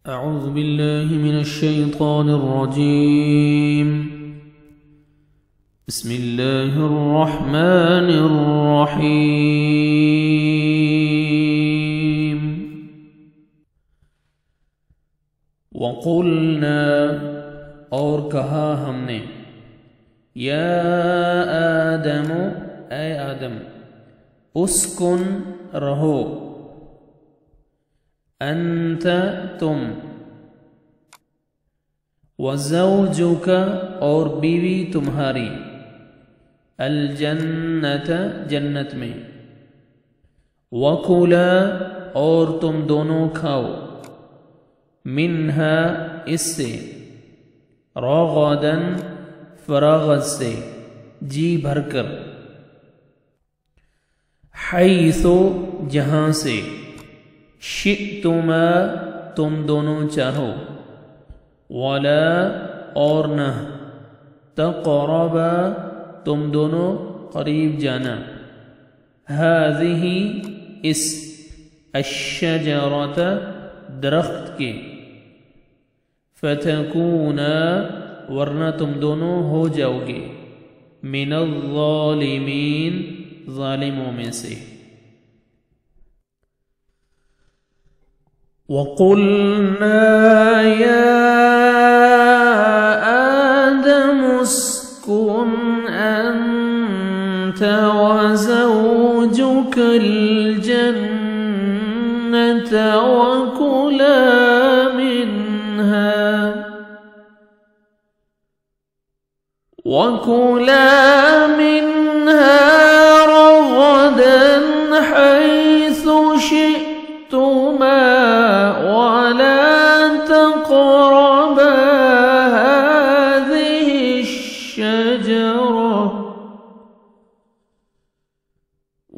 अऊज़ु बिल्लाहि मिनश्शैतानिर्रजीम। बिस्मिल्लाहिर्रहमानिर्रहीम। वक़ुल्ना, और कहा हमने, या आदम, ऐ आदम, उस्कुन, रहो, अंत, तुम, वज़ौजुका, और बीवी तुम्हारी, अल जन्नत, जन्नत में, वकुला, और तुम दोनों खाओ, मिन्हा, इससे, रग़दन, फराग़त से, जी भरकर, हैसो, जहां से, शिअ्तुमा, तुम दोनों चाहो, वला, और न, तक़रबा, तुम दोनों करीब जाना, हाज़िही, इस, अश्शजरत, दरख्त के, फतकूना, वरना तुम दोनों हो जाओगे, मिनज़्ज़ालिमीन, ज़ालिमों में से। वक़ुल्ना या आदम उस्कुन अंत वज़ौजुकल जन्नत वकुला मिन्हा रग़दन हैसु शिअ्तुमा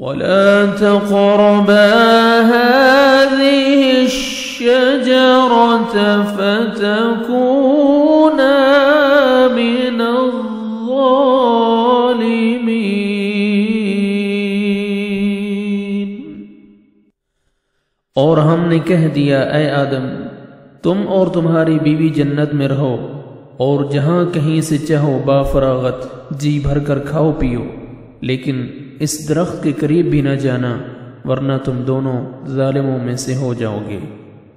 वला तक़रबा हाज़िहि الشجرة فتكونا من الظالمين। और हमने कह दिया, ऐ आदम, तुम और तुम्हारी बीवी जन्नत में रहो, और जहां कहीं से चाहो बाफरागत जी भर कर खाओ पियो, लेकिन इस दरख्त के करीब भी न जाना, वरना तुम दोनों जालिमों में से हो जाओगे।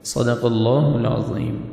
सदक़ल्लाहुल अज़ीम।